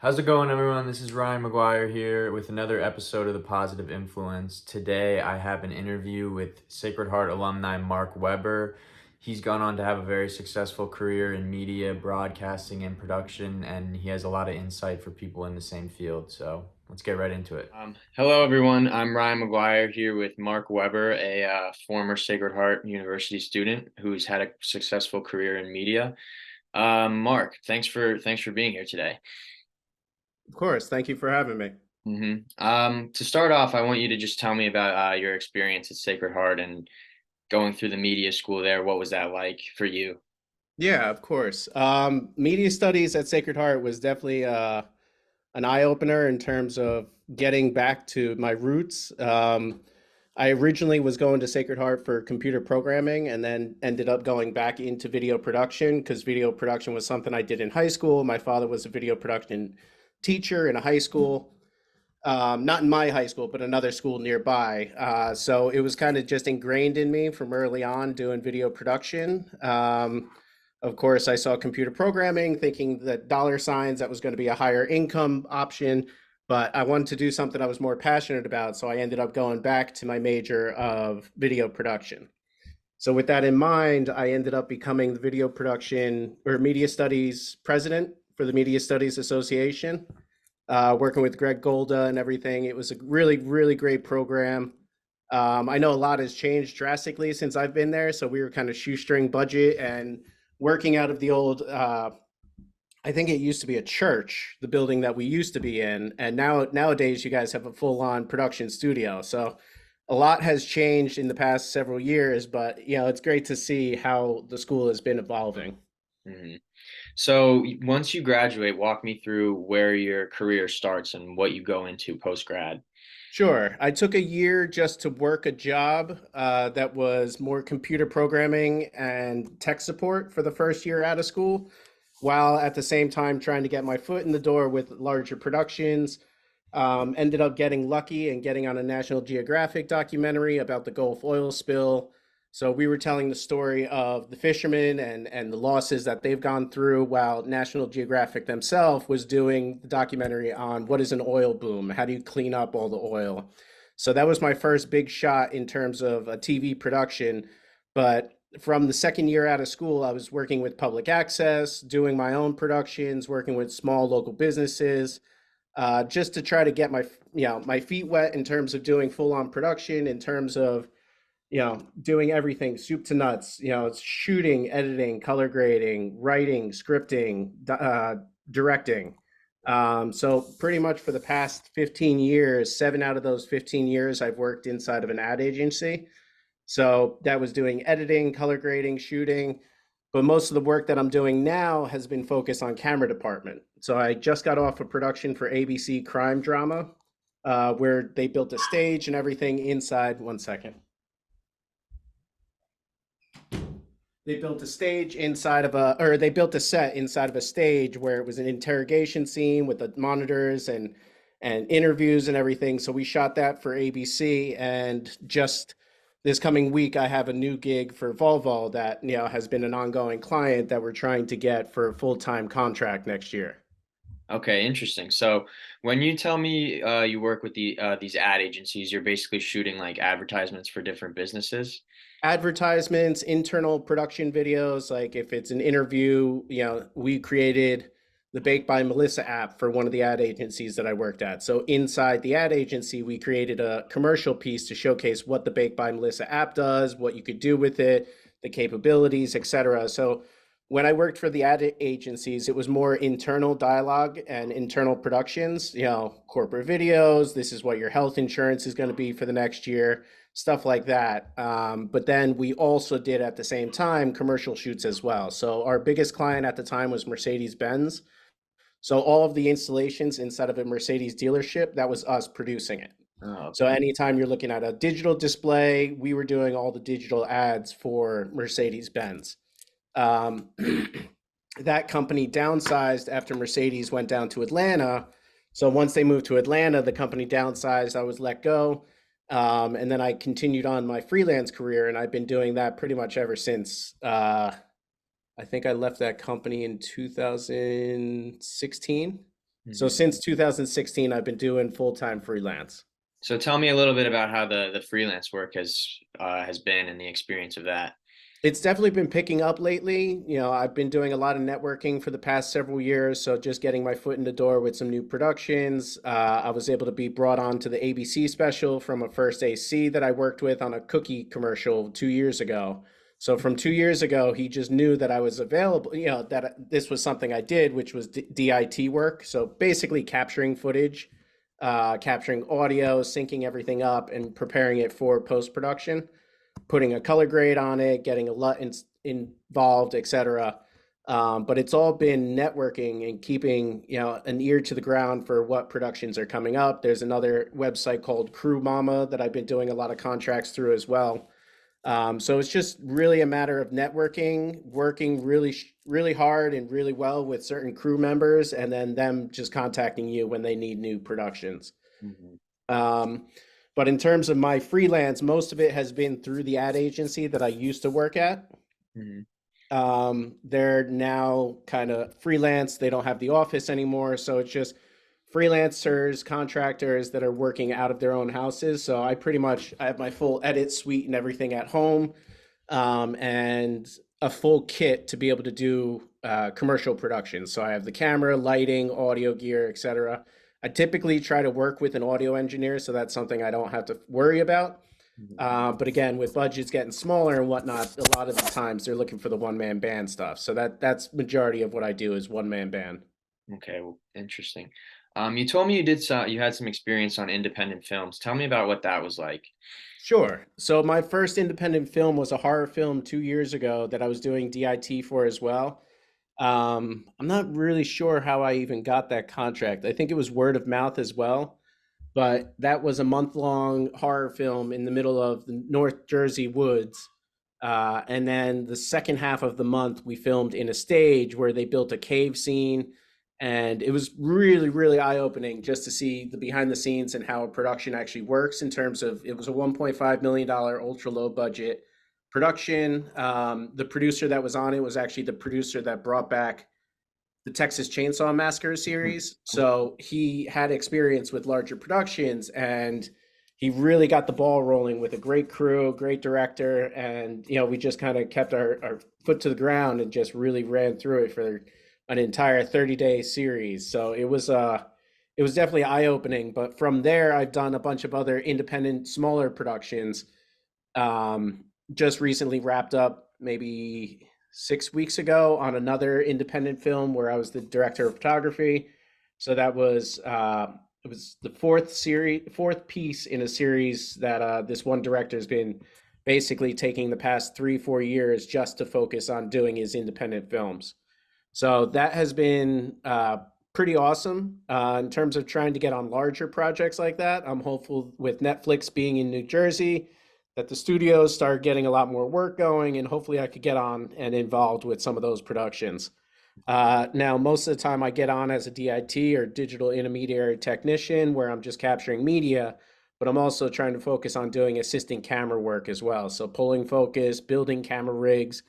How's it going, everyone? This is Ryan McGuire here with another episode of The Positive Influence. Today, I have an interview with Sacred Heart alumni Mark Weber. He's gone on to have a very successful career in media, broadcasting, and production, and he has a lot of insight for people in the same field. So let's get right into it. Hello, everyone. I'm Ryan McGuire here with Mark Weber, a former Sacred Heart University student who's had a successful career in media. Mark, thanks for being here today. Of course. Thank you for having me. To start off, I want you to just tell me about your experience at Sacred Heart and going through the media school there. What was that like for you? Yeah, of course. Media studies at Sacred Heart was definitely an eye opener in terms of getting back to my roots. I originally was going to Sacred Heart for computer programming and then ended up going back into video production because video production was something I did in high school. My father was a video production teacher in a high school. Not in my high school, but another school nearby. So it was kind of just ingrained in me from early on doing video production. Of course, I saw computer programming, thinking that dollar signs, that was going to be a higher income option, but I wanted to do something I was more passionate about. So I ended up going back to my major of video production. So with that in mind, I ended up becoming the video production or media studies president for the Media Studies Association, working with Greg Golda and everything. It was a really, really great program. I know a lot has changed drastically since I've been there. So we were kind of shoestring budget and working out of the old, I think it used to be a church, the building that we used to be in. And nowadays you guys have a full on production studio. So a lot has changed in the past several years, but it's great to see how the school has been evolving. hmm So once you graduate, walk me through where your career starts and what you go into post grad. Sure. I took a year just to work a job that was more computer programming and tech support for the first year out of school, while at the same time trying to get my foot in the door with larger productions. Ended up getting lucky and getting on a National Geographic documentary about the Gulf oil spill. So we were telling the story of the fishermen and the losses that they've gone through, while National Geographic themselves was doing the documentary on what is an oil boom? How do you clean up all the oil? So that was my first big shot in terms of a TV production. But from the second year out of school, I was working with public access, doing my own productions, working with small local businesses, just to try to get my feet wet in terms of doing full on production, in terms of doing everything soup to nuts, it's shooting, editing, color grading, writing, scripting, directing. So pretty much for the past 15 years, 7 out of those 15 years, I've worked inside of an ad agency. So that was doing editing, color grading, shooting. But most of the work that I'm doing now has been focused on camera department. So I just got off a production for ABC crime drama, where they built a stage and everything inside. One second. They built a stage inside of a, or they built a set inside of a stage where it was an interrogation scene with the monitors and interviews and everything. So we shot that for ABC, and just this coming week, I have a new gig for Volvo that has been an ongoing client that we're trying to get for a full-time contract next year. Okay, interesting. So when you tell me you work with these ad agencies, you're basically shooting like advertisements for different businesses. Advertisements, internal production videos. Like if it's an interview, we created the Baked by Melissa app for one of the ad agencies that I worked at. So inside the ad agency, we created a commercial piece to showcase what the Baked by Melissa app does, what you could do with it, the capabilities, etc. So when I worked for the ad agencies, it was more internal dialogue and internal productions, corporate videos. This is what your health insurance is going to be for the next year, stuff like that. But then we also did at the same time commercial shoots as well. So our biggest client at the time was Mercedes-Benz. So all of the installations inside of a Mercedes dealership, that was us producing it. Oh, So okay. anytime you're looking at a digital display, we were doing all the digital ads for Mercedes-Benz. Um, that company downsized after Mercedes went down to Atlanta. So once they moved to Atlanta, the company downsized. I was let go. And then I continued on my freelance career, and I've been doing that pretty much ever since. I think I left that company in 2016. So Mhm. since 2016, I've been doing full-time freelance. So tell me a little bit about how the freelance work has been and the experience of that. It's definitely been picking up lately. I've been doing a lot of networking for the past several years. So just getting my foot in the door with some new productions. I was able to be brought on to the ABC special from a first AC that I worked with on a cookie commercial 2 years ago. So from 2 years ago, he just knew that I was available, that this was something I did, which was DIT work. So basically capturing footage, capturing audio, syncing everything up, and preparing it for post production, putting a color grade on it, getting a LUT involved, etc. But it's all been networking and keeping an ear to the ground for what productions are coming up. There's another website called Crew Mama that I've been doing a lot of contracts through as well. So it's just really a matter of networking, working really hard and really well with certain crew members, and then them just contacting you when they need new productions. Mhm. Um, but in terms of my freelance, most of it has been through the ad agency that I used to work at. Mhm. They're now kind of freelance. They don't have the office anymore. So it's just freelancers, contractors that are working out of their own houses. So I have my full edit suite and everything at home, and a full kit to be able to do commercial production. So I have the camera, lighting, audio gear, etc. I typically try to work with an audio engineer, so that's something I don't have to worry about. Mhm. But again, with budgets getting smaller and whatnot, a lot of the times they're looking for the one man band stuff. So that's majority of what I do is one man band. Okay, well, interesting. You told me you had some experience on independent films. Tell me about what that was like. Sure. So my first independent film was a horror film 2 years ago that I was doing DIT for as well. I'm not really sure how I even got that contract. I think it was word of mouth as well, but that was a month-long horror film in the middle of the North Jersey woods. And then the second half of the month, we filmed in a stage where they built a cave scene. And it was really, really eye-opening just to see the behind the scenes and how a production actually works in terms of it was a $1.5 million ultra low budget production. The producer that was on it was actually the producer that brought back the Texas Chainsaw Massacre series. So he had experience with larger productions, and he really got the ball rolling with a great crew, great director. And, we just kind of kept our foot to the ground and just really ran through it for an entire 30-day series. So it was definitely eye opening. But from there, I've done a bunch of other independent, smaller productions. um, just recently wrapped up maybe 6 weeks ago on another independent film where I was the director of photography. So that was it was the fourth piece in a series that this one director has been basically taking the past 3-4 years just to focus on doing his independent films. So that has been pretty awesome in terms of trying to get on larger projects like that. I'm hopeful with Netflix being in New Jersey that the studios start getting a lot more work going, and hopefully I could get on and involved with some of those productions. Now, most of the time I get on as a DIT or digital intermediary technician where I'm just capturing media, but I'm also trying to focus on doing assistant camera work as well. So pulling focus, building camera rigs,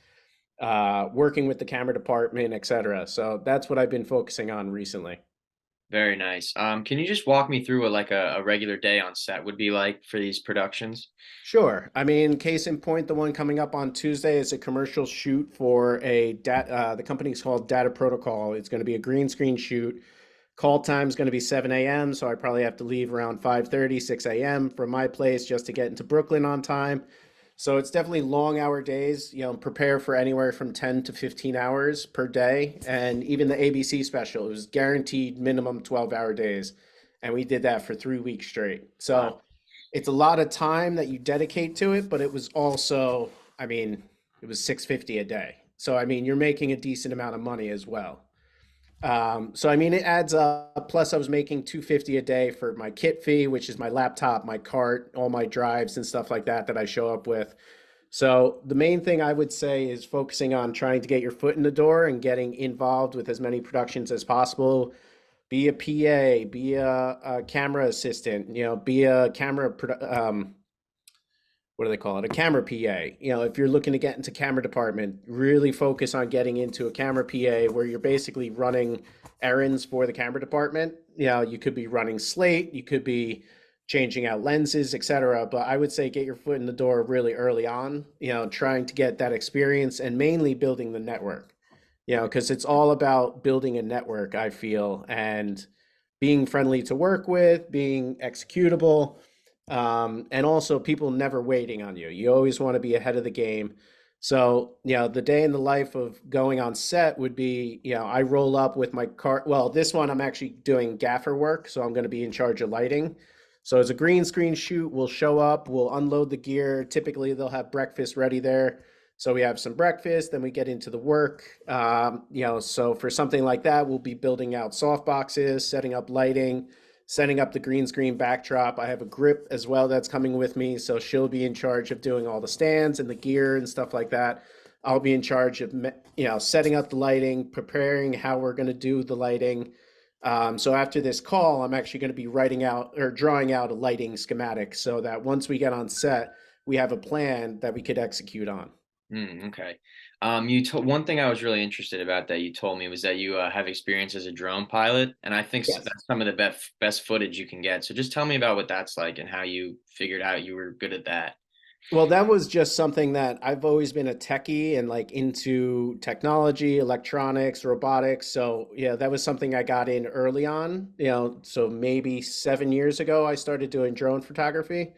working with the camera department, etc. So that's what I've been focusing on recently. Very nice. Can you just walk me through what like a regular day on set would be like for these productions? Sure. I mean, case in point, the one coming up on Tuesday is a commercial shoot for the company's called Data Protocol. It's going to be a green screen shoot. Call time is going to be 7 a.m., so I probably have to leave around 5:30, 6 a.m. from my place just to get into Brooklyn on time. So it's definitely long hour days, prepare for anywhere from 10 to 15 hours per day. And even the ABC special, it was guaranteed minimum 12-hour days. And we did that for 3 weeks straight. Wow. So it's a lot of time that you dedicate to it, but it was also, I mean, it was 650 a day. So I mean, you're making a decent amount of money as well. So I mean, it adds up. Plus, I was making 250 a day for my kit fee, which is my laptop, my cart, all my drives and stuff like that that I show up with. So the main thing I would say is focusing on trying to get your foot in the door and getting involved with as many productions as possible. Be a PA, be a camera assistant, be a what do they call it? A camera PA. If you're looking to get into camera department, really focus on getting into a camera PA where you're basically running errands for the camera department. You know, you could be running slate, you could be changing out lenses, etc. But I would say get your foot in the door really early on, you know, trying to get that experience and mainly building the network, you know, because it's all about building a network, I feel, and being friendly to work with, being executable, and also people never waiting on you. You always want to be ahead of the game. So, you know, the day in the life of going on set would be, you know, I roll up with my car. Well, this one I'm actually doing gaffer work, so I'm going to be in charge of lighting. So it's a green screen shoot. We'll show up, we'll unload the gear. Typically, they'll have breakfast ready there. So we have some breakfast, then we get into the work. You know, so for something like that, we'll be building out soft boxes, setting up lighting, setting up the green screen backdrop. I have a grip as well that's coming with me, so she'll be in charge of doing all the stands and the gear and stuff like that. I'll be in charge of, you know, setting up the lighting, preparing how we're going to do the lighting. So after this call, I'm actually going to be writing out or drawing out a lighting schematic so that once we get on set, we have a plan that we could execute on. Okay. You told one thing I was really interested about that you told me was that you have experience as a drone pilot, and I think Yes. that's some of the best footage you can get. So just tell me about what that's like and how you figured out you were good at that. Well, that was just something that I've always been a techie and like into technology, electronics, robotics. So, yeah, that was something I got in early on, you know, so maybe 7 years ago, I started doing drone photography.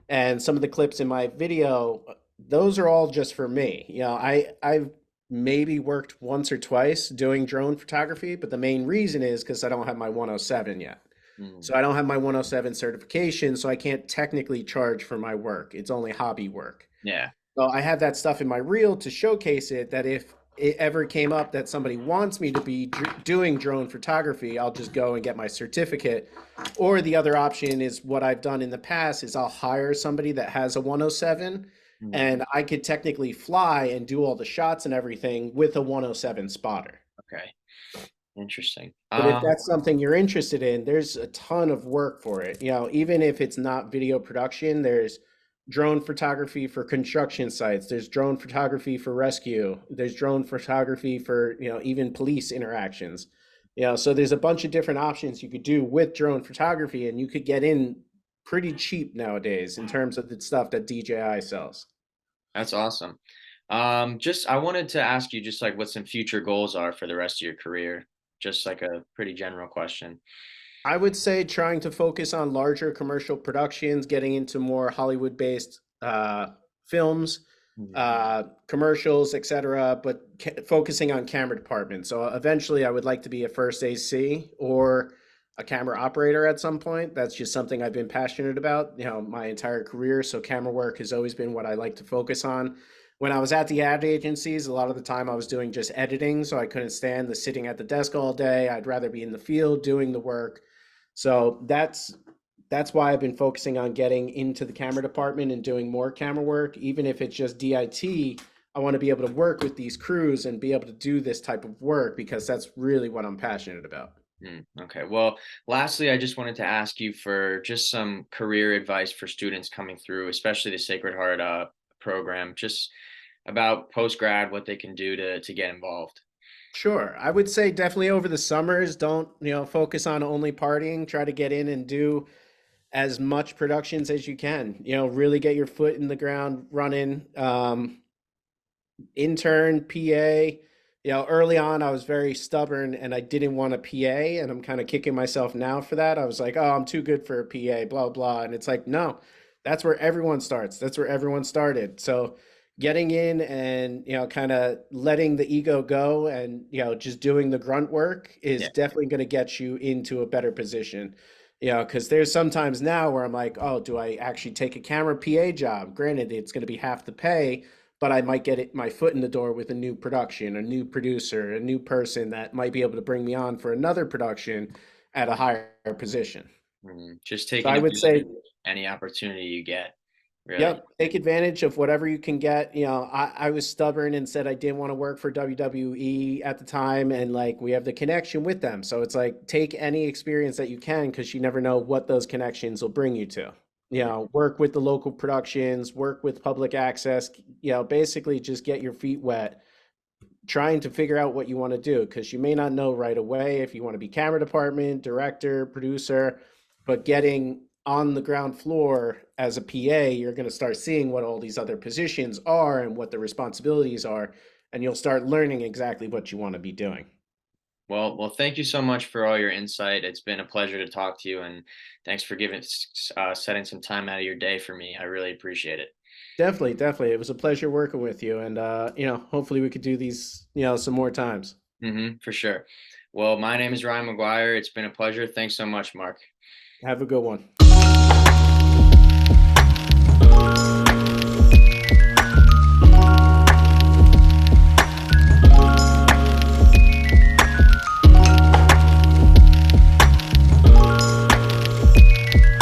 And some of the clips in my video, those are all just for me. You know, I've maybe worked once or twice doing drone photography, but the main reason is because I don't have my 107 yet. Mm, So I don't have my 107 certification, so I can't technically charge for my work. It's only hobby work. yeah. So I have that stuff in my reel to showcase it that if it ever came up that somebody wants me to be doing drone photography, I'll just go and get my certificate. Or the other option is what I've done in the past is I'll hire somebody that has a 107 Mm, and I could technically fly and do all the shots and everything with a 107 spotter. okay. Interesting. But if that's something you're interested in, there's a ton of work for it. You know, even if it's not video production, there's drone photography for construction sites, there's drone photography for rescue, there's drone photography for, you know, even police interactions. You know, so there's a bunch of different options you could do with drone photography, and you could get in pretty cheap nowadays in terms of the stuff that DJI sells. That's awesome. Just I wanted to ask you just like what some future goals are for the rest of your career. Just like a pretty general question. I would say trying to focus on larger commercial productions, getting into more Hollywood-based films, Mm, commercials, etc., but focusing on camera department. So eventually, I would like to be a first AC or a camera operator at some point. That's just something I've been passionate about, you know, my entire career. So camera work has always been what I like to focus on. When I was at the ad agencies, a lot of the time I was doing just editing, so I couldn't stand the sitting at the desk all day. I'd rather be in the field doing the work. So that's why I've been focusing on getting into the camera department and doing more camera work, even if it's just DIT. I want to be able to work with these crews and be able to do this type of work because that's really what I'm passionate about. okay. Well, lastly, I just wanted to ask you for just some career advice for students coming through, especially the Sacred Heart program, just about post grad, what they can do to get involved. Sure. I would say definitely over the summers, don't, you know, focus on only partying. Try to get in and do as much productions as you can. You know, really get your foot in the ground running. Intern, PA. You know, early on, I was very stubborn and I didn't want a PA, and I'm kind of kicking myself now for that. I was like, oh, I'm too good for a PA, blah, blah. And it's like, no, that's where everyone starts. That's where everyone started. So getting in and, you know, kind of letting the ego go and, you know, just doing the grunt work is Yeah. definitely going to get you into a better position. You know, because there's sometimes now where I'm like, oh, do I actually take a camera PA job? Granted, it's going to be half the pay, but I might get my foot in the door with a new production, a new producer, a new person that might be able to bring me on for another production at a higher position. Just So taking I would advantage say, of any opportunity you get, really. yep, take advantage of whatever you can get. You know, I was stubborn and said I didn't want to work for WWE at the time, and like we have the connection with them. So it's like take any experience that you can because you never know what those connections will bring you to. You know, work with the local productions, work with public access, you know, basically just get your feet wet trying to figure out what you want to do, because you may not know right away if you want to be camera department, director, producer, but getting on the ground floor as a PA, you're going to start seeing what all these other positions are and what the responsibilities are, and you'll start learning exactly what you want to be doing. Well, thank you so much for all your insight. It's been a pleasure to talk to you, and thanks for setting some time out of your day for me. I really appreciate it. Definitely, definitely. It was a pleasure working with you, and hopefully we could do these, some more times. For sure. Well, my name is Ryan McGuire. It's been a pleasure. Thanks so much, Mark. Have a good one.